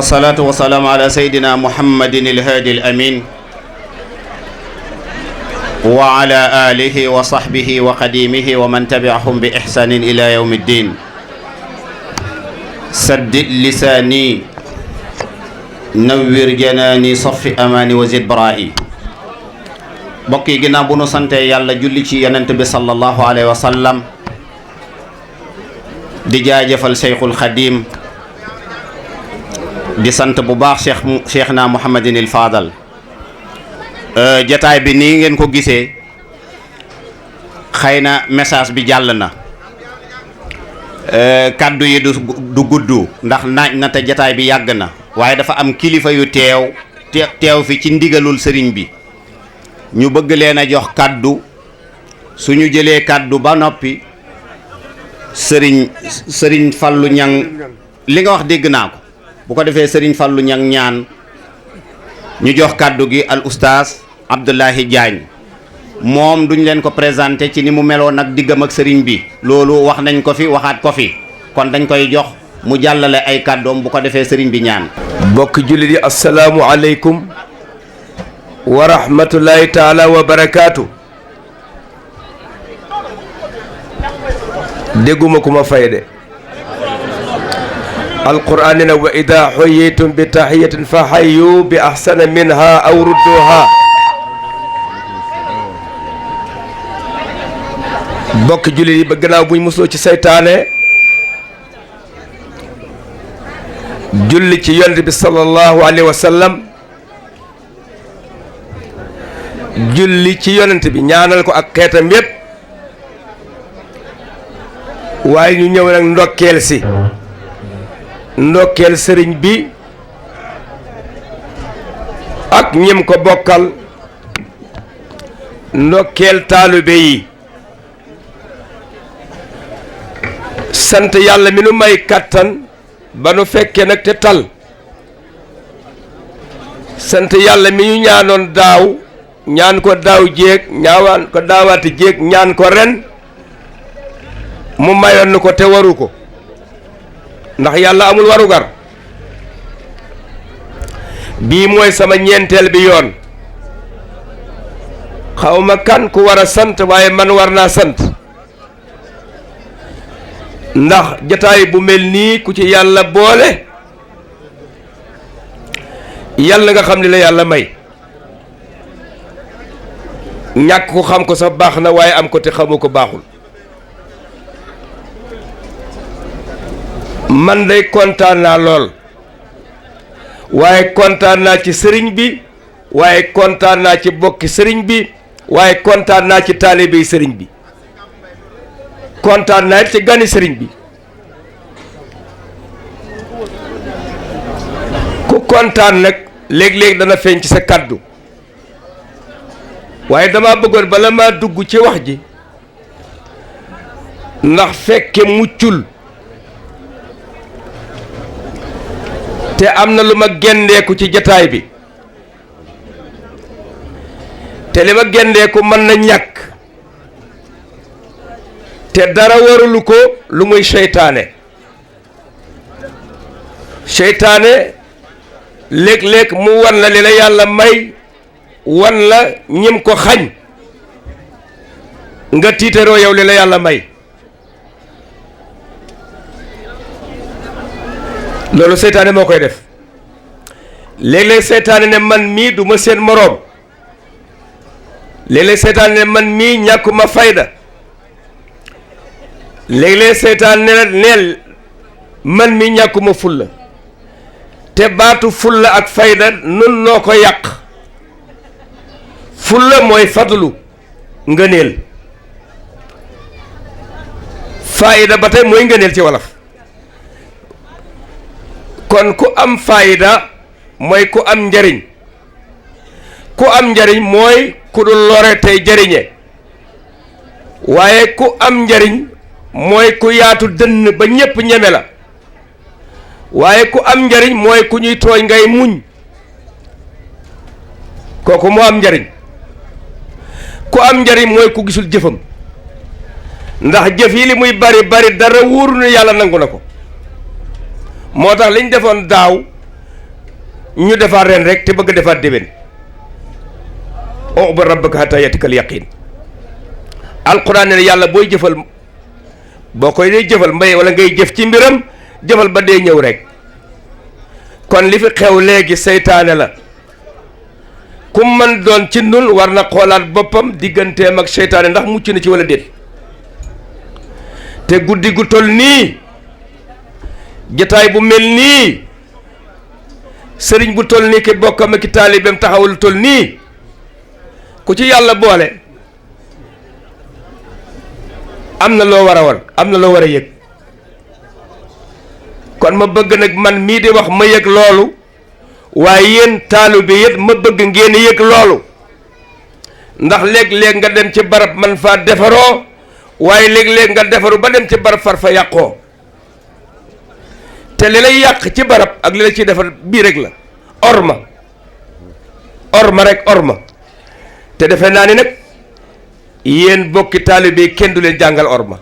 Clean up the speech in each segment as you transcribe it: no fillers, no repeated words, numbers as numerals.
والصلاة والسلام على سيدنا محمد الهادي الأمين وعلى آله وصحبه وقديمه ومن تبعهم بإحسان إلى يوم الدين. سدد لساني نوّر جناني صف أماني وزد برائي. bokki ginnaaw bu nu sante yàlla julli ci yonent bi sallallahu alayhi wa sallam di jaajëfal Cheikhul Khadim di sant bu baax Cheikhna Mouhamadinil Fadal. jataay bi nii ngeen ko gisee xëy na message bi jàll na kaddu yi du gudd ndax naaj na te jataay bi yàgg na waaye dafa am kilifa yu teew fi ci ndigalul sëriñ bi ñu bëgg leen a jox kaddu suñu jëlee kaddu ba noppi sëriñ Fallou Niang li nga wax dégg naa ko bu ko defee sëriñ Fallou Niang ñaan ñu jox kaddu gi al oustaz Abdoulahi Diagne moom duñ leen ko présenté ci ni mu meloon nag diggam ak sëriñ bi loolu wax nañ ko fi waxaat ko fi kon dañ koy jox mu jàllale ay kàddoom bu ko defee sëriñ bi ñaan. bokk jullit yi asalaamu aleykum wa rahmatullahi taala wa barakaatu. dégguma ku ma fay de alquran ne na wa ida xoyitum bi taxiyatin fa xayu bi axsana minha aw rudduha. bokk jullit yi ba gannaaw buñ musloo ci seytaane julli ci yonent bi sallallahu alayhi wa sallam julli ci yonent bi ñaanal ko ak xeetam yépp waaye ñu ñëw nag ndokkeel si ndokkeel sëriñ bi ak ñim ko bokkal ndokkeel taalibe yi sant yàlla mi nu may kàttan ba nu fekkee nag te tal sant yàlla mi ñu ñaanoon daaw ñaan ko daaw jéeg ñaawaan ko daawaati jéeg ñaan ko ren mu mayoon na ko te waru ko ndax yàlla amul warugar bii mooy sama ñeenteel bi yoon xawma kan ku war a sant waaye man war naa sant ndax jataay bu mel nii ku ci yàlla boole yàlla nga xam ni la yàlla may ñàkk ko xam ko sax baax na waaye am ko te xamu ko baaxul. man day kontaan naa lool waaye kontaan naa ci sëriñ bi waaye kontaan naa ci bokki sëriñ bi waaye kontaan naa ci taalibe sëriñ bi kontaan naa ci gani sëriñ bi ku kontaan nag léeg-léeg dana feeñ ci sa kàddu waaye dama bëggoon bala maa dugg ci wax ji ndax fekke muccul te am na lu ma gendeeku ci jataay bi te li ma gendeeku mën na ñàkk te dara warulu ko lu muy seytaane seytaane léeg-léeg mu wan la li la yàlla may wan la ñim ko xañ nga tiitaroo yow li la yàlla may loolu seytaane moo koy def léeg-léeg seytaane ne man mii du ma seen moroom léeg-léeg seytaane ne man mii ñàkkuma fayda léeg-léeg seytaane ne neel man mii ñàkkuma fulla te baatu fulla ak fayda nun noo ko yàq fulla mooy fadlu ngëneel fayda ba tey mooy ngëneel ci wolof kon ku am fayda mooy ku am njariñ ku am njariñ mooy ku dul lore tey jariñe waaye ku am njariñ mooy ku yaatu dënn ba ñépp ñeme la waaye ku am njariñ mooy ku ñuy tooñ ngay muñ kooku moo am njariñ ku am njariñ mooy ku gisul jëfam ndax jëf yi li muy bari bari dara wóoru ne yàlla nangu na ko moo tax liñ defoon daaw ñu defaat ren rek te bëgg defaat déwén u'bud rabbaka hatta yatikal yaqin alquran ne yàlla booy jëfal boo koy dee jëfal mbay wala ngay jëf ci mbiram jëfal ba dee ñëw rek kon li fi xew léegi seytaane la ku mën doon ci nun war na xoolaat boppam digganteem ak seytaane ndax mucc na ci wala déet te guddi gu toll nii jataay bu mel nii sëriñ bu toll nii ki bokkam ak ki taalibeem taxawul toll nii ku ci yàlla boole am na loo war a won am na loo war a yëg kon ma bëgg nag man mii di wax ma yëg loolu waaye yéen taalibe yi ma bëgg ngeen yëg loolu ndax léeg-léeg nga dem ci barab man faa defaroo waaye léeg-léeg nga defaru ba dem ci barab far fa yàqoo te li lay yàq ci barab ak li la ciy defar bii rek la orma rek orma te defe naa ni nag yéen bokki taalibe yi kenn du leen jàngal orma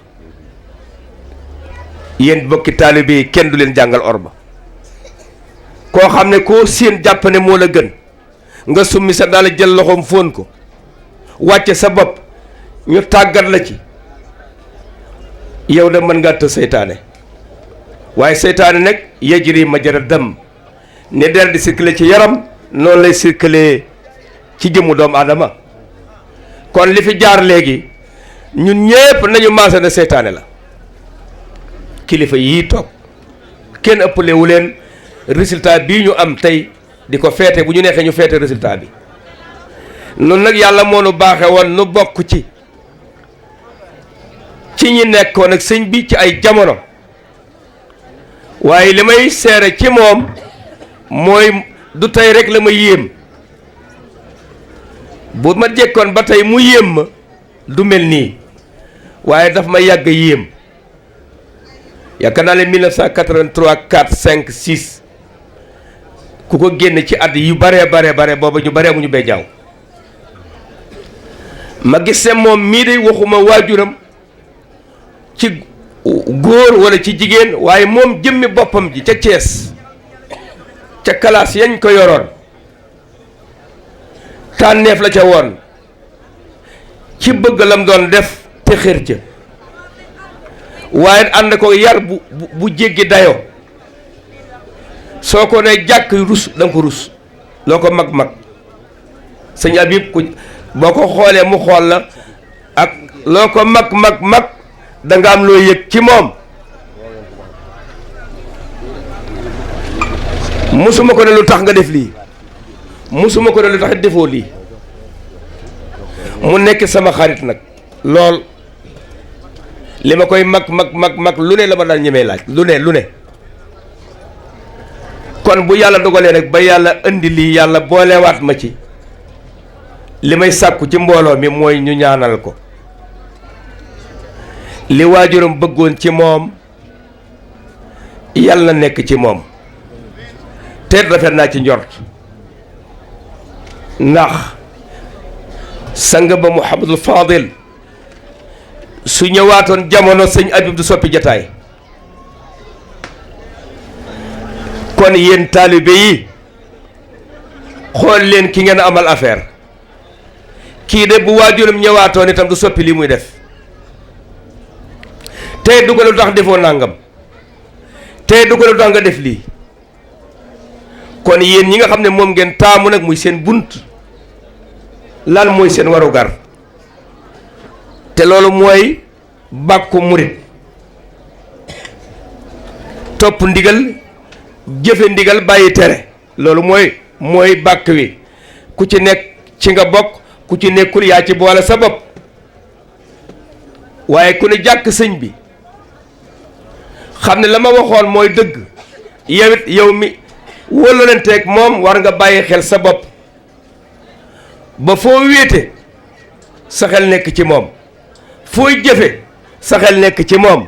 yéen bokki taalibe yi kenn du leen jàngal orma koo xam ne koo séen jàpp ne moo la gën nga summi sa daal jël loxoom fóon ko wàcce sa bopp ñu tàggat la ci yow da mën ngaa të seytaane waaye seytaane nag yajri majra dam ne der di circuler ci yaram noonu lay circuler ci jëmmu doomu aadama kon li fi jaar léegi ñun ñépp nañu maase na seytaane la kilifa yii toog kenn ëppalewu leen résultat bii ñu am tey di ko feete bu ñu neexee ñu feete résultat bi noonu nag yàlla moo nu baaxe woon nu bokk ci ñi nekkoon ak sëñ bi ci ay jamono waaye li may seere ci moom mooy du tey rek la ma yéem bu ma jekkoon ba tey mu yéem ma du mel nii waaye daf ma yàgg yéem yaakaar naa ne 1983 4 5 6 ku ko génn ci at yu bare booba ñu bare mu ñu bee jaaw ma gis ne moom mii de waxuma waajuram ci góor wala ci jigéen waaye moom jëmmi boppam ji ca Cees ca kalaas yañ ko yoroon tànneef la ca woon ci bëgg lam doon def te xër ca waaye ànd ko yar bu jéggi dayoo soo ko ne jàkk rus da nga ko rus loo ko mag sëñ Abib ku boo ko xoolee mu xool la ak loo ko mag da nga am loo yëg ci moom musuma ko ne lu tax nga def lii musuma ko ne lu tax defoo lii mu nekk sama xarit nag lool li ma koy mag lu ne la ma daan ñemee laaj lu ne kon bu yàlla dogalee nag ba yàlla indi lii yàlla boolewaat ma ci li may sàkku ci mbooloo mi mooy ñu ñaanal ko li waajuram bëggoon ci moom yàlla na nekk ci moom te rafet naa ci njort ndax sang ba Mouhamadul Fadil su ñëwaatoon jamono sëñ Abib du soppi jataay kon yéen taalibe yi xool leen ki ngeen amal affaire kii de bu waajuram ñëwaatoon itam du soppi lii muy def tey du ko lu tax defoo nangam tey du ko lu tax nga def lii kon yéen ñi nga xam ne moom ngeen taamu nag muy seen bunt lan mooy seen warugar te loolu mooy bàkku murit topp ndigal jëfe ndigal bàyyi tere loolu mooy bàkk wi ku ci nekk ci nga bokk ku ci nekkul yaa ci boole sa bopp waaye ku ne jàkk sëñ bi xam ne la ma waxoon mooy dëgg yow mi wóolalanteeg moom war nga bàyyi xel sa bopp ba foo wéete sa xel nekk ci moom fooy jëfe sa xel nekk ci moom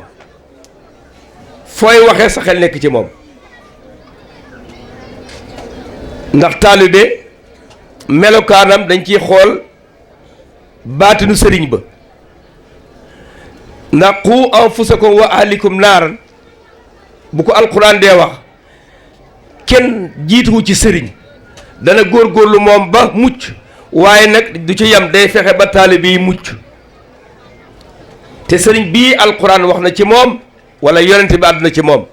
fooy waxe sa xel nekk ci moom ndax taalibe melokaanam dañ ciy xool baatinu sëriñ ba ndax qu anfusakum wa ahlikum naaran bu ko alquran dee wax kenn jiituwu ci sëriñ dana góorgóorlu moom ba mucc waaye nag du ci yem day fexe ba taalibe yi mucc te sëriñ bii alquran wax na ci moom wala yonent bi àdduna ci moom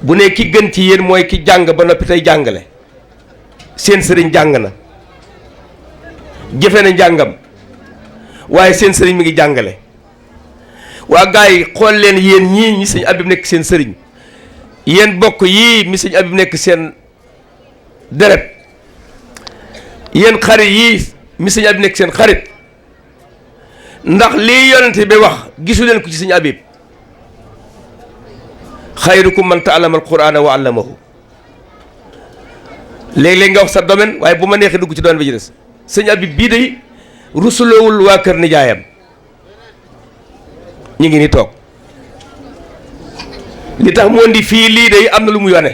bu ne ki gën ci yéen mooy ki jàng ba noppi tey jàngale seen sëriñ jàng na jëfe na njàngam waaye seen sëriñ mi ngi jàngale waa gars yi xool leen yéen ñii ñi sëñ Abib nekk seen sëriñ yéen bokk yii mi sëñ Abib nekk seen deret yéen xarit yii mi sëñ Abib nekk seen xarit ndax lii yonente bi wax gisu leen ko ci sëñ Abib xayrukum man ta'allama al-qur'ana wa 'allamahu léeg-léeg nga wax sa domaine waaye bu ma neexee dugg ci domaine bi ci des sëñ Abib bii day rusuloowul waa kër nijaayam ñu ngi ni toog li tax mu indi fii lii day am na lu muy wane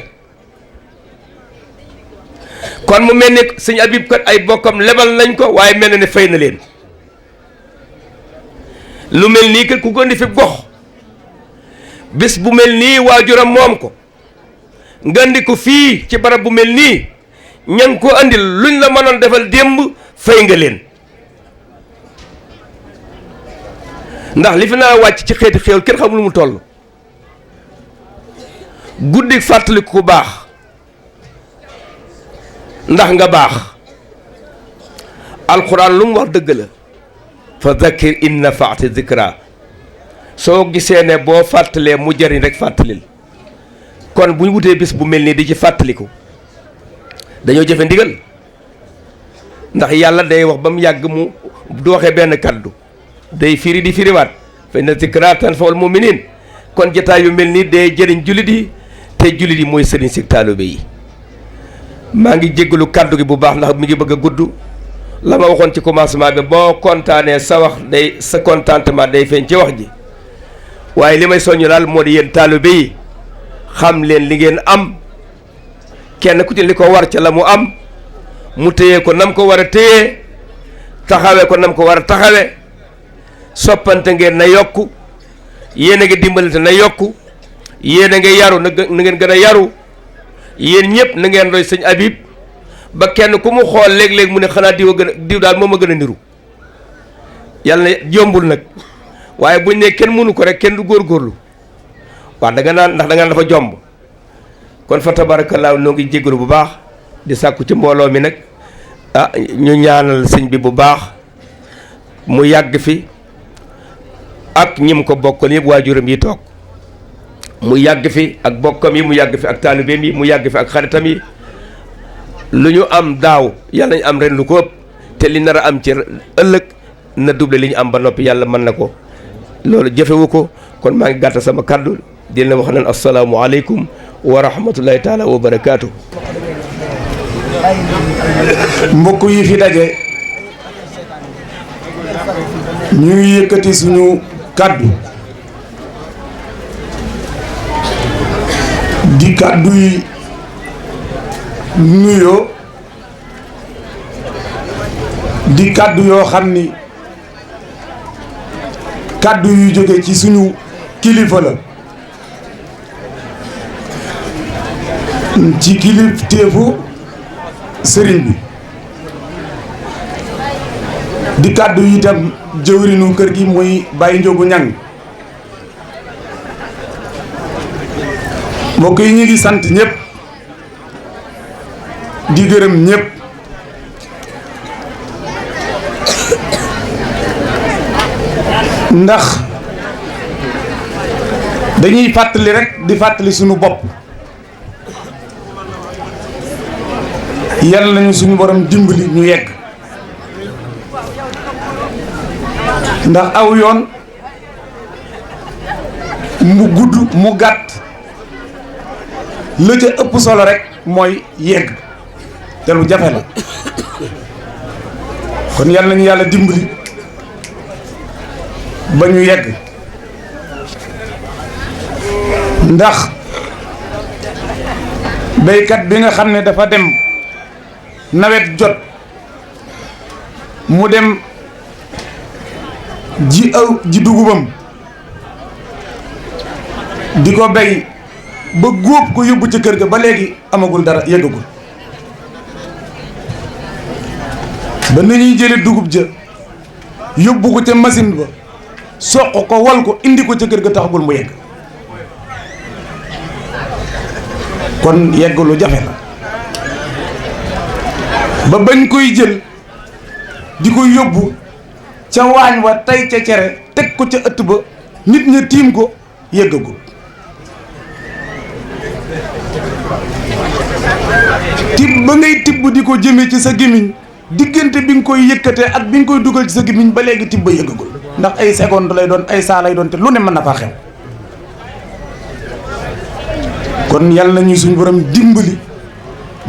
kon mu mel ni sëñ Abib kat ay bokkam lebal nañ ko waaye mel na ne fay na leen lu mel nii kat ku ko indi fi gox bés bu mel nii waajuram moom ko nga indi ko fii ci barab bu mel nii ña ngi ko andil luñ la mënoon defal démb fay nga leen ndax li fi naa wàcc ci xeeti xéewal kenn xamul mu toll guddi fàttali ku baax ndax nga baax alquran lu mu wax dëgg la fa dhakkir in nafaati dhikra soo gisee ne boo fàttalee mu jëriñ rek fàttalil kon bu ñu wutee bis bu mel nii di ci fàttaliku dañoo jëfe ndigal ndax yàlla day wax ba mu yàgg mu du waxee benn kaddu day firi di firiwaat fa inna zikraa tanfa'ul mu'miniin kon jotaay yu mel nii day jëriñ jullit yi te jullit yi mooy sëriñ si taalibe yi maa ngi jéggalu kaddu gi bu baax ndax mi ngi bëgg a gudd la ma waxoon ci commencement bi boo kontaanee sa wax day sa contentement day feeñ ci wax ji waaye li may soññu daal moo di yéen taalibe yi xam leen li ngeen am kenn ku ci li ko war ca la mu am mu téye ko nam ko war a téye taxawe ko nam ko war a taxawe soppante ngeen na yokku yéen a ngi dimbalante na yokku yéen a ngi yaru na ngeen gën a yaru yéen ñëpp na ngeen roy sëñ Abib ba kenn ku mu xool léeg-léeg mu ne xanaa diw a gën a diw daal moom a gën a niru yàlla na jombul nag waaye buñ ne kenn mënu ko rek kenn du góorgóorlu wax da nga naan ndax da nga naan dafa jomb kon fa tabaarakallaahu noo ngi jégalu bu baax di sàkku ci mbooloo mi nag ñu ñaanal sëñ bi bu baax mu yàgg fi ak ñim ko bokkal yëpp waajuram yi toog mu yàgg fi ak bokkam yi mu yàgg fi ak taalibeem yi mu yàgg fi ak xaritam yi lu ñu am daaw yàlla ñu am ren lu ko ëpp te li nar a am ci ëllëg na double li ñu am ba noppi yàlla mën na ko loolu jëfewu ko kon maa ngi gàttal sama kàddu di leen wax naan assalaamu aleykum wa rahmatullahi taala wa barakaatu. mbokk yi fi daje ñu ngi yëkkati suñu kàddu di kàddu yi nuyoo di kàddu yoo xam ni kàddu yu jóge ci suñu kilifa la ci kilifteefu sëriñ bi di kàddu yi itam jëwrinu kër gi muy Baye Njogu Ñang mbokk yi ñu ngi sant ñëpp di gërëm ñëpp ndax dañuy fàttali rek di fàttali suñu bopp yàlla nañu suñu borom dimbali ñu yegg ndax aw yoon mu gudd mu gàtt la ca ëpp solo rek mooy yegg te lu jafe la kon yàlla nañu yàlla dimbali ba ñu yegg ndax béykat bi nga xam ne dafa dem nawet jot mu dem ji dugubam di ko béy ba góob ko yóbbu ca kër ga ba léegi amagul dara yeggagul ba nañuy jële dugub ja yóbbu ko ca machine ba soq ko wal ko indi ko ca kër ga taxagul mu yegg kon yegg lu jafe la ba bañ koy jël di ko yóbbu ca waañ wa tey ca cere teg ko ca ëtt ba nit ña tiim ko yeggagul tibb ba ngay tibb di ko jëme ci sa gémmiñ diggante bi nga koy yëkkatee ak bi nga koy dugal ci sa gémmiñ ba léegi tibb ba yëggagul ndax ay seconde lay doon ay saa lay doon te lu ne mën na faa xew kon yàlla na ñuy suñu borom dimbali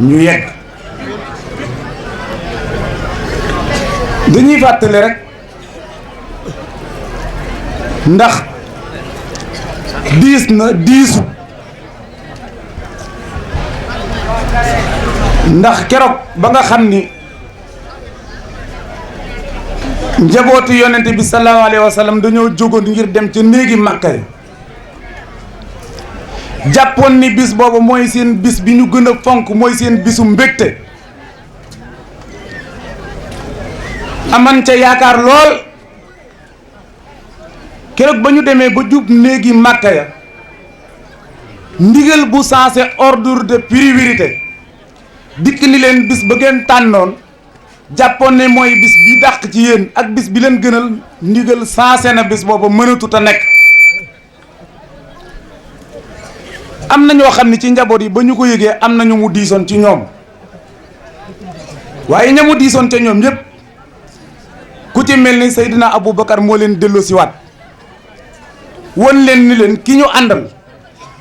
ñu yegg dañuy fàttali rek ndax diis na diisu ndax keroog ba nga xam ni njabootu yonente bi sallallahu alayhi wa sallam dañoo jógoon ngir dem ca néegi Màkka yi jàppoon ni bis boobu mooy seen bis bi ñu gën a fonk mooy seen bisu mbégte aman ca yaakaar lool keroog ba ñu demee ba jub néegi Màkka ya ndigal bu sensé ordre de priorité dikk ni leen bis ba ngeen tànnoon jàppoon ne mooy bis bi dàq ci yéen ak bis bi leen gënal ndigal sensé na bis boobu mënatut a nekk am na ñoo xam ne ci njaboot yi ba ñu ko yëgee am na ñu mu diisoon ci ñoom waaye ña mu diisoon ca ñoom ñëpp ku ci mel ni Seydina Aboubacar moo leen delloo si waat won leen ni leen ki ñu àndal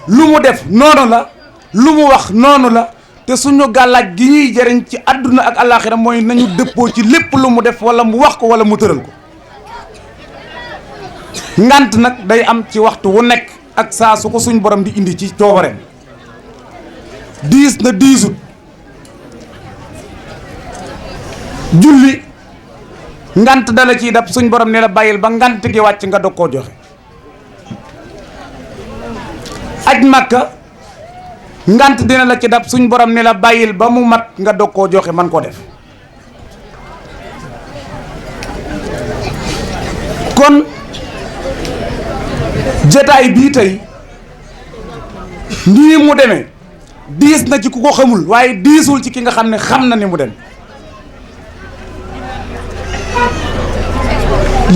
lu mu def noonu la lu mu wax noonu la te suñu gàllaaj gi ñuy jëriñ ci àdduna ak àllaaxira mooy nañu dëppoo ci lépp lu mu def wala mu wax ko wala mu tëral ko ngant nag day am ci waxtu wu nekk ak saa su ko suñ borom di indi ci coobareem diis na diisut julli ngant dala ciy dab suñ borom ne la bàyyil ba ngant gi wàcc nga dog koo joxe aj Makka ngant dina la ci dab suñ borom ne la bàyyil ba mu mat nga dog koo joxe man koo def kon jataay bii tey nii mu demee diis na ci ku ko xamul waaye diisul ci ki nga xam ne xam na ni mu dem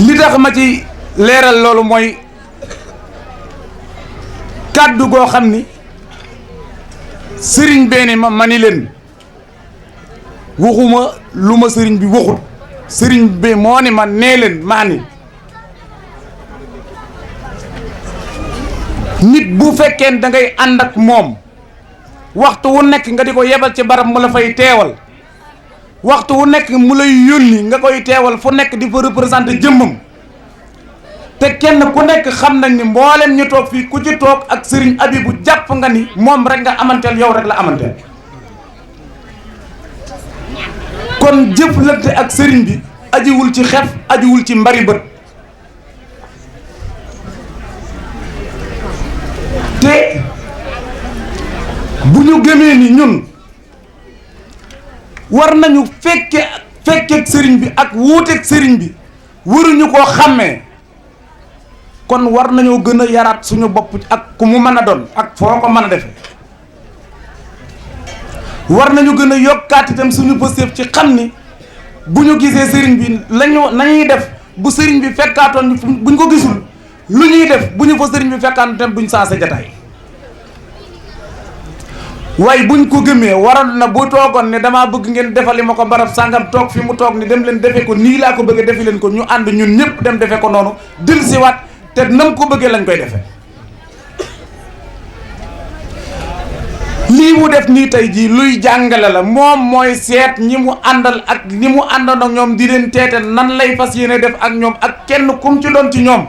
li tax ma ci leeral loolu mooy kàddu goo xam ni sëriñ benn ma ni leen waxuma lu ma sëriñ bi waxut sëriñ bi moo ni ma nee leen maa ni nit bu fekkee da ngay ànd ak moom waxtu wu nekk nga di ko yebal ci barab mu la fay teewal waxtu wu nekk mu lay yónni nga koy teewal fu nekk di fa représenté jëmmam te kenn ku nekk xam nañ ni mboolem ñu toog fii ku ci toog ak sëriñ Abibu jàpp nga ni moom rek nga amanteel yow rek la amanteel kon jëflante ak sëriñ bi ajiwul ci xef ajiwul ci mbari bët te bu ñu gëmee ni ñun war nañu fekkeek sëriñ bi ak wuuteeg sëriñ bi waruñu koo xàmmee kon war nañoo gën a yaraat suñu bopp ak ku mu mën a doon ak foo ko mën a defe war nañu gën a yokkaat itam suñu pëstéef ci xam ni bu ñu gisee sëriñ bi nañuy def bu sëriñ bi fekkaatoon buñ ko gisul lu ñuy def bu ñu fa sëriñ bi fekkaatoon itam duñ saa sa jataay waaye buñ ko gëmee waral na bu toogoon ne damaa bëgg ngeen defali ma ko barab sàngam toog fi mu toog ni dem leen defe ko nii laa ko bëggee defi leen ko ñu ànd ñun ñëpp dem defe ko noonu dil siwaat te nam ko bëggee lañ koy defe lii mu def nii tey jii luy jàngale la moom mooy seet ñi mu àndal ak ñi mu àndoon ak ñoom di leen teete nan lay fas yéene def ak ñoom ak kenn kum ci doon ci ñoom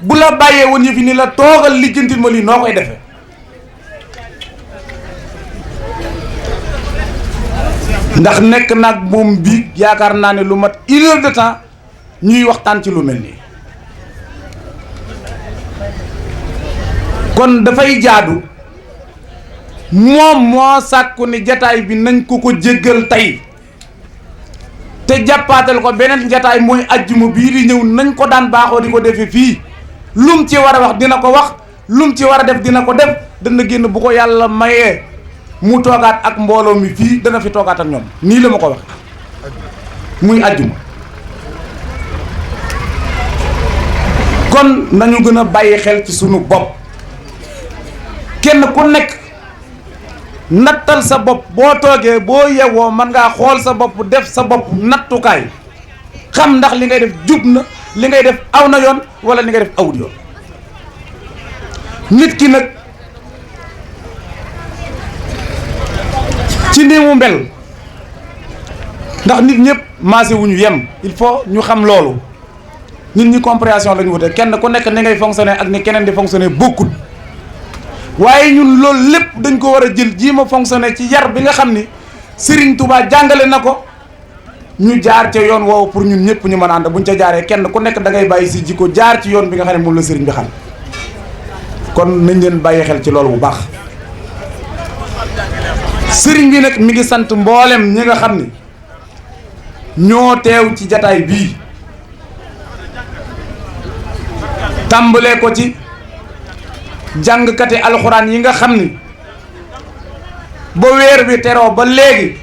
bu la bàyyee woon yëfi ni la toogal lijjantil ma lii noo koy defe ndax nekk nag moom bi yaakaar naa ne lu mat 1 heure de temps ñuy waxtaan ci lu mel nii kon dafay jaadu moom moo sàkku ni jataay bi nañ ko jéggal tey te jàppaatal ko beneen jataay mooy ajjuma bii di ñëw nañ ko daan baaxoo di ko defee fii lum ci war a wax dina ko wax lum ci war a def dina ko def dana génn bu ko yàlla mayee mu toogaat ak mbooloo mi fii dana fi toogaat ak ñoom nii la ma ko wax muy ajjuma kon nañu gën a bàyyi xel ci sunu bopp kenn ku nekk nattal sa bopp boo toogee boo yewwoo mën ngaa xool sa bopp def sa bopp nattukaay xam ndax li ngay def jub na li ngay def aw na yoon wala li ngay def awut yoon nit ki nag ci ni mu mel ndax nit ñëpp maase wu ñu yem il faut ñu xam loolu nit ñi compréhension la ñu wute kenn ku nekk ni ngay fonctionner ak ni keneen di fonctionner bokkul waaye ñun loolu lépp dañ ko war a jël jii ma fonctionner ci yar bi nga xam ni Serigne Touba jàngale na ko ñu jaar ca yoon woowu pour ñun ñëpp ñu mën a ànd buñ ca jaaree kenn ku nekk da ngay bàyyi si jikko jaar ci yoon bi nga xam ne moom la Serigne bi xam kon nañ leen bàyyi xel ci loolu bu baax Serigne bi nag mi ngi sant mboolem ñi nga xam ni ñoo teew ci jataay bii tàmbalee ko ci jàngkati alxuraan yi nga xam ni ba weer bi teroo ba léegi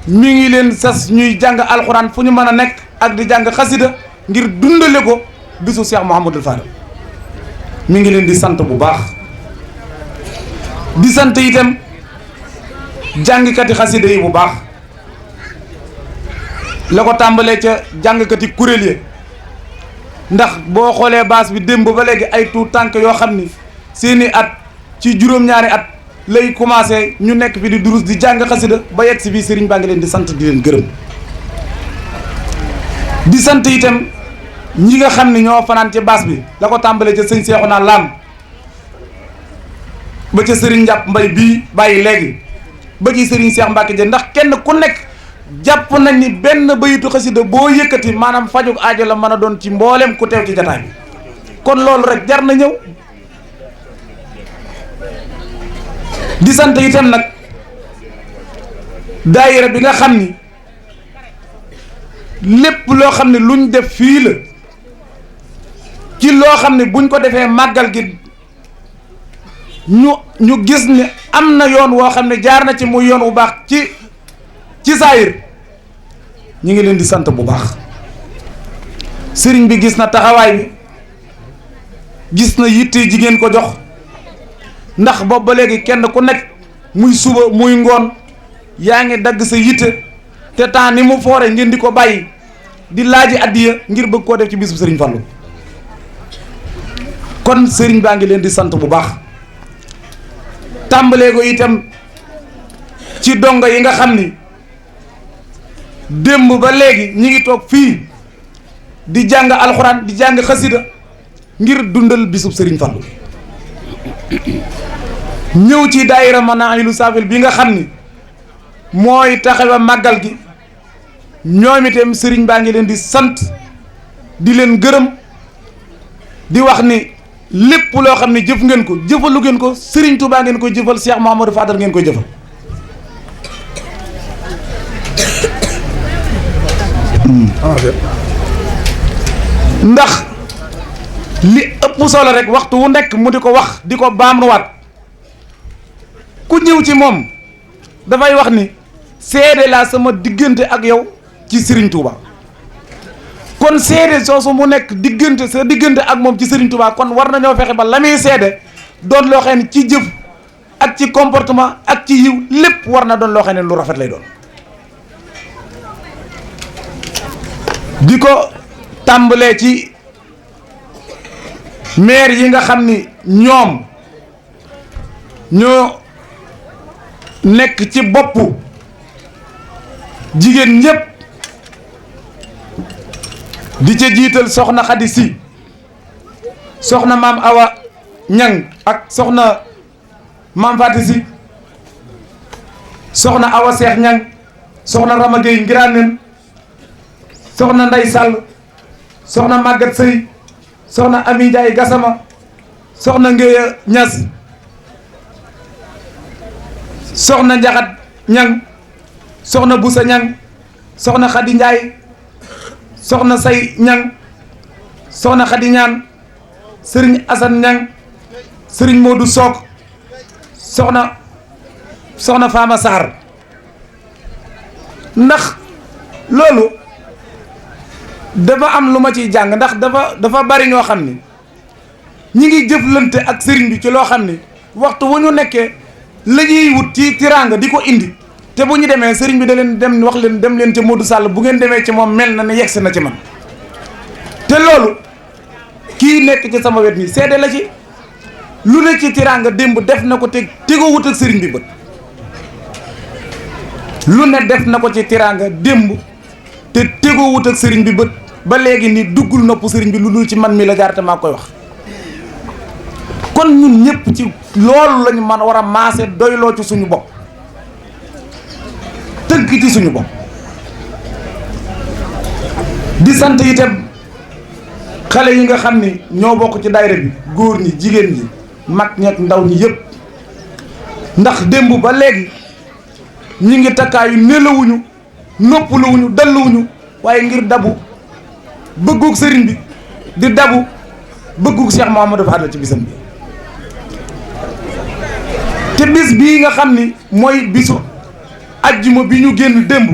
mi ngi leen sas ñuy jàng alxuraan fu ñu mën a nekk ak di jàng xasida ngir dundale ko bisu Cheikh Mouhamadul Fadal mi ngi leen di sant bu baax di sant itam jàngkati xasida yi bu baax la ko tàmbalee ca jàngkati kuréel yi ndax boo xoolee baas bi démb ba léegi ay tuut tànk yoo xam ni seeni at ci juróom-ñaari at lay commencé ñu nekk fi di durus di jàng xasida ba yegg si fii sëriñ baa ngi leen di sant di leen gërëm di sant itam ñi nga xam ni ñoo fanaan ci baas bi la ko tàmbalee ca sëñ Seexuna Laam ba ca sëriñ Njàpp Mbay bii bàyyi léegi ba ci sëriñ Seex Mbàkke ja ndax kenn ku nekk jàpp nañ ni benn bayitu xasida boo yëkkati maanaam fajug aajo la mën a doon ci mboolem ku teew ci jataay bi kon loolu rek jar na ñëw di sant itam nag daayira bi nga xam ni lépp loo xam ne luñ def fii la ci loo xam ne buñ ko defee màggal gi ñu gis ni am na yoon woo xam ne jaar na ci muy yoon wu baax ci saayir ñu ngi leen di sant bu baax sëriñ bi gis na taxawaay bi gis na yitte jigéen ko jox ndax boobu ba léegi kenn ku nekk muy suba muy ngoon yaa ngi dagg sa yitte te temps ni mu foore ngeen di ko bàyyi di laaji addiya ngir bëgg koo def ci bisu sëriñ Fallu kon sëriñ baa ngi leen di sant bu baax tàmbalee ko itam ci dongo yi nga xam ni démb ba léegi ñi ngi toog fii di jàng alxuraan di jàng xasida ngir dundal bisub sëriñ Fallu ñëw ci daayira Manaahilu Saafil bi nga xam ni mooy taxawa màggal gi ñoom itam sëriñ baa ngi leen di sant di leen gërëm di wax ni lépp loo xam ne jëf ngeen ko jëfalu ngeen ko sëriñ Tuubaa ngeen koy jëfal Cheikh Mouhamadou Fadal ngeen koy jëfal ndax li ëpp solo rek waxtu wu nekk mu di ko wax di ko baamruwaat ku ñëw ci moom dafay wax ni seede laa sama diggante ak yow ci Serigne Touba kon seede soosu mu nekk diggante sa diggante ak moom ci Serigne Touba kon war nañoo fexe ba la muy seede doon loo xam ne ci jëf ak ci comportement ak ci yiw lépp war na doon loo xam ne lu rafet lay doon di ko tàmbalee ci maire yi nga xam ni ñoom ñoo nekk ci boppu jigéen ñépp di ca jiital soxna Xadi Si soxna maam Awa Ñang ak soxna maam Faati Si soxna Awa Seex Ñang soxna Rama Géey Ngiraaneen soxna Nday Sàll soxna Màggat Sëy soxna Ami Njaay Gasama soxna Ngéya Ñas soxna Njaxat Ñang soxna Busa Ñang soxna Xadi Njaay soxna Say Ñang soxna Xadi Ñaan sëriñ Asan Ñang sëriñ Moodu Sook soxna Faama Saar ndax loolu dafa am lu ma ciy jàng ndax dafa bari ñoo xam ni ñi ngi jëflante ak sëriñ bi ci loo xam ni waxtu wu ñu nekkee la ñuy wut ci tiraanga di ko indi te bu ñu demee sëriñ bi da leen dem wax leen dem leen ca Modou Sall bu ngeen demee ci moom mel na ne yegsi na ci man te loolu kii nekk ci sama wet nii seede la ci lu ne ci tiraanga démb def na ko te tegoo wut ak sëriñ bi bët lu ne def na ko ci tiraanga démb te tegoo wut ak sëriñ bi bët ba léegi ni duggul nopp sëriñ bi lu dul ci man mi la jaar te maa koy wax kon ñun ñëpp ci loolu lañu man war a maase doyloo ci suñu bopp tënk ci suñu bopp di sant itam xale yi nga xam ni ñoo bokk ci daayira bi góor ñi jigéen ñi mag ñeek ndaw ñi yëpp ndax démb ba léegi ñi ngi takkaayu nelawuñu noppaluwuñu dalluwuñu waaye ngir dabu bëggug sëriñ bi di dabu bëggug Cheikh Mouhamadou Fadal ci bisam bi te bis bii nga xam ni mooy bisu ajjuma bi ñu génn démb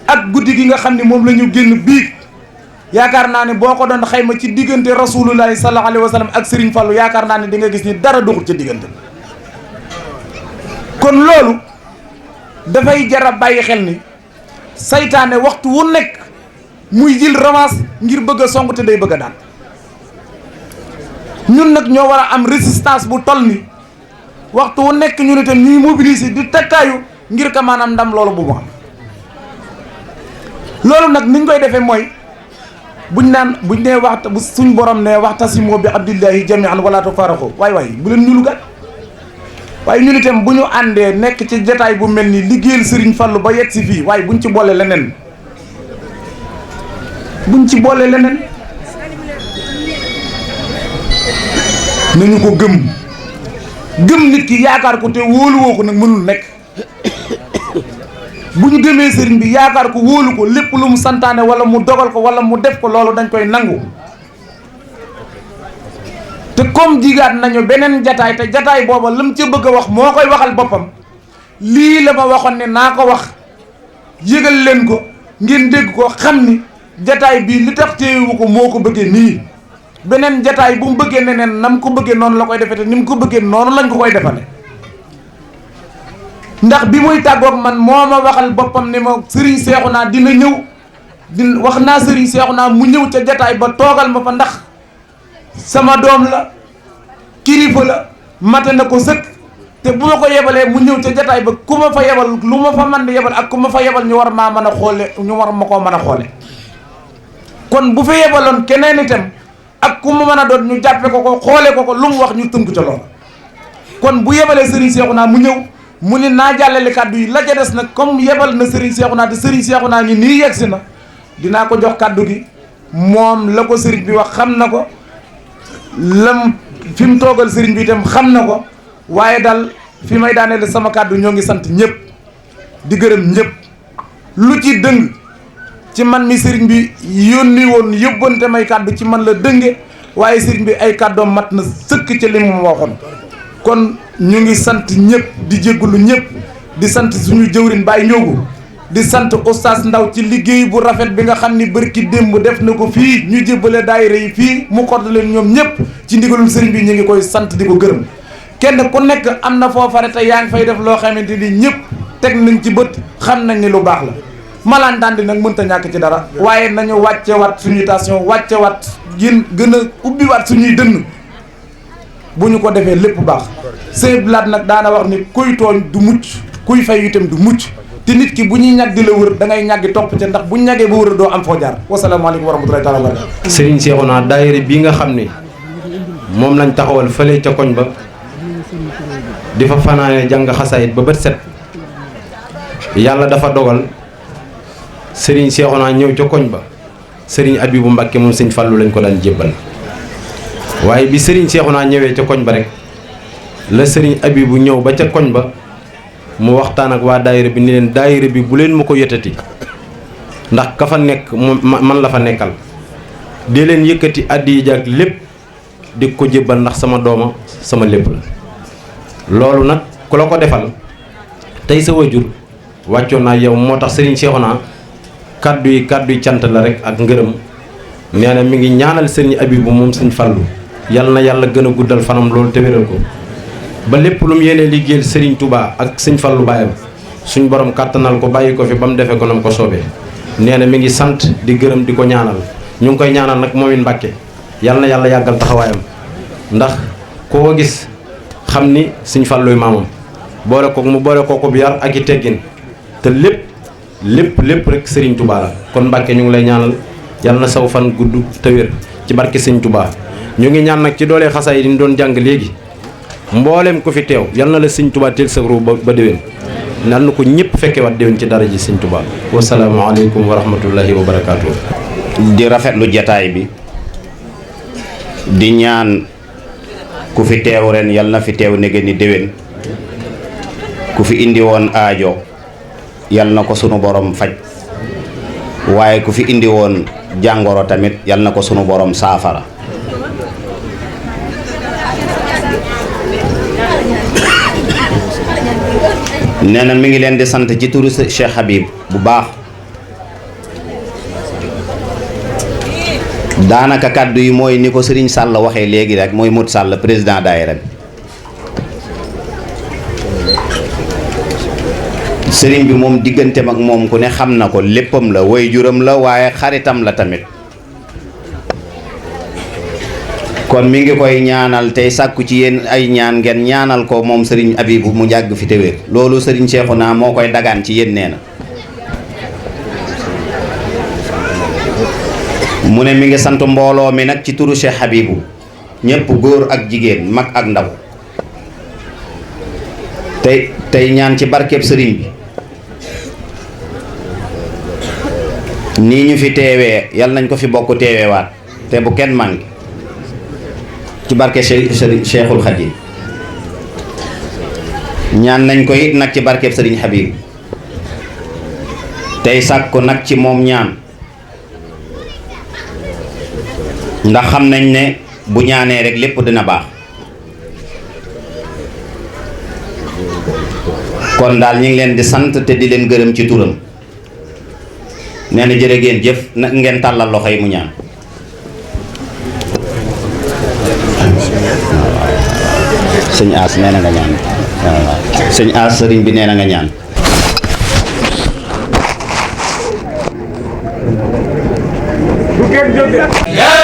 ak guddi gi nga xam ni moom la ñu génn biig yaakaar naa ne boo ko doon xayma ci diggante rasulullahi sallallahu alayhi wa sallam ak Serigne Fallou yaakaar naa ne di nga gis ni dara doxul ca diggante kon loolu dafay jara bàyyi xel ni saytaane waxtu wu nekk muy jël revanche ngir bëgg a song te day bëgg a daan ñun nag ñoo war a am résistance bu toll ni waxtu wu nekk ñu ne tam ñuy mobiliser di takkaayu ngir ka maanaam ndam loolu bu mu am loolu nag niñ koy defee mooy buñ nee waxta bu suñ borom ne waxtasimu bi abdillahi jami'an wala tafarraqu waay bu leen ñulu gat waaye ñun itam bu ñu àndee nekk ci jataay bu mel ni liggéeyal Serigne Fallou ba yegg si fii waaye buñ ci boole leneen nañu ko gëm nit ki yaakaar ko te wóoluwoo ko nag mënul nekk bu ñu gëmee sëriñ bi yaakaar ko wóolu ko lépp lu mu santaane wala mu dogal ko wala mu def ko loolu dañ koy nangu te comme jigaat nañu beneen jataay te jataay booba lam ca bëgg a wax moo koy waxal boppam lii la ma waxoon ne naa ko wax yëgal leen ko ngeen dégg ko xam ni jataay bii li tax téewu ko moo ko bëggee nii beneen jataay bu mu bëggee neneen nam ko bëggee noonu la koy defee te ni mu ko bëggee noonu lañ ko koy defale ndax bi muy tàggoog man moo ma waxal boppam ne ma Serigne Cheikhouna dina ñëw wax naa Serigne Cheikhouna mu ñëw ca jataay ba toogal ma fa ndax sama doom la kilifa la mate na ko sëkk te bu ma ko yebalee mu ñëw ca jataay ba ku ma fa yebal lu ma fa mën di yebal ak ku ma fa yebal ñu war maa mën a xoole ñu war ma koo mën a xoole kon bu fa yebaloon keneen itam ak ku ma mën a doon ñu jàppe ko xoole ko lu mu wax ñu tënk ca loolu kon bu yebalee Serigne Cheikhouna mu ñëw mu ni naa jàllale kàddu yi la ca des nag comme yebal na Serigne Cheikhouna te Serigne Cheikhouna ngi nii yegsi na dinaa ko jox kàddu gi moom la ko Serigne bi wax xam na ko lam fi mu toogal Serigne bi itam xam na ko waaye daal fi may daaneel sama kàddu ñoo ngi sant ñëpp di gërëm ñëpp lu ci dëng ci man mi Serigne bi yónni woon yóbbante may kàddu ci man la dënge waaye Serigne bi ay kàddoom mat na sëkk ci li mu waxoon kon ñu ngi sant ñëpp di jéggulu ñëpp di sant suñu jëwriñ Baye Ndiogu di sant oustaz Ndaw ci liggéey bu rafet bi nga xam ni bërki démb def na ko fii ñu jébbale daayira yi fii mu xodd leen ñoom ñëpp ci ndigalul sëriñ bi ñu ngi koy sant di ko gërëm kenn ku nekk am na foofare te yaa ngi fay def loo xamante ni ñëpp teg nañ ci bët xam nañ ni lu baax la malaan dandi nag mënta ñàkk ci dara waaye nañu wàcce wat suñuy station wàcce wat yéen gën a ubbi waat suñuy dënn bu ñu ko defee lépp baax sëñ Blaat nag daana wax ni kuy tooñ du mucc kuy fay itam du mucc te nit ki bu ñuy ñag di la wër da ngay ñaggi topp ca ndax bu ñu ñagee ba wër doo am foo jaar wasalaamaaleykum wa rahmatulahi taala wa barakatuh. Serigne Cheikhouna daayira bii nga xam ne moom lañ taxawal fële ca koñ ba di fa fanaane jàng xasaayit ba bët set yàlla dafa dogal Serigne Cheikhouna ñëw ca koñ ba Serigne Abibou Mbacké moom sëñ Fallou lañ ko daan jébbal waaye bi Serigne Cheikhouna ñëwee ca koñ ba rek la Serigne Abibou ñëw ba ca koñ ba mu waxtaan ak waa daayira bi ni leen daayira bi bu leen ma ko yëtati ndax ka fa nekk man la fa nekkal di leen yëkkati addi yi ak lépp di ko jébbal ndax sama dooma sama lépp la loolu nag ku la ko defal tey sa wajur wàccoon naa yow moo tax Serigne Cheikhouna kàddu yi cant la rek ak ngërëm nee na mi ngi ñaanal Serigne Abibou moom Serigne Fallou yal na yàlla gën a guddal fanam loolu te wéral ko ba lépp lu mu yéene liggéeyal Serigne Touba ak Serigne Fallou baayam suñ borom kàttanal ko bàyyi ko fi ba mu defee ko nam ko soobee nee na mi ngi sant di gërëm di ko ñaanal ñu ngi koy ñaanal nag moom it Mbàkke yal na yàlla yàggal taxawaayam ndax koo gis xam ni Serigne Fallou maamam boole ko mu boole ko bi yar ak i teggin te lépp rek Serigne Touba la kon Mbàkke ñu ngi lay ñaanal yal na saw fan gudd te wér ci barke Serigne Touba ñu ngi ñaan nag ci doolee xasaay yi ñu doon jàng léegi mboolem ku fi teew yal na la Serigne Touba teel sa ru ba déwén nal na ko ñëpp fekkewaat déwén ci dara ji Serigne Touba wasalaamaaleykum wa rahmatullahi wa barakaatu. di rafetlu jataay bi di ñaan ku fi teew ren yal na fi teew nege ni déwén ku fi indi woon aajo yal na ko sunu borom faj waaye ku fi indi woon jàngoro tamit yal na ko sunu borom saafara nee na mi ngi leen di sant ci turu Cheikh Habib bu baax daanaka kàddu yi mooy ni ko Serigne Sall waxee léegi rek mooy Mut Sall président daayira bi sëriñ bi moom digganteem ak moom ku ne xam na ko léppam la waajuram la waaye xaritam la tamit kon mi ngi koy ñaanal tey sàkku ci yéen ay ñaan ngeen ñaanal ko moom sëriñ Abibou mu jàgg fi te wér loolu sëriñ Cheikhouna moo koy dagaan ci yéen nee na mu ne mi ngi sant mbooloo mi nag ci turu Cheikh Habibou ñépp góor ak jigéen mag ak ndaw tey ñaan ci barkeb sëriñ bi nii ñu fi teewee yal nañ ko fi bokk teeweewaat te bu kenn manqué ci barke Cheikhul Khadim ñaan nañ ko it nag ci barkeb sëriñ Habib tey sàkku nag ci moom ñaan ndax xam nañ ne bu ñaanee rek lépp dina baax kon daal ñu ngi leen di sant te di leen gërëm ci turam nee na jërë ngeen jëf na ngeen tàllal loxo yi mu ñaan sëñ As nee na nga ñaan sëñ As sëriñ bi nee na nga ñaan Ya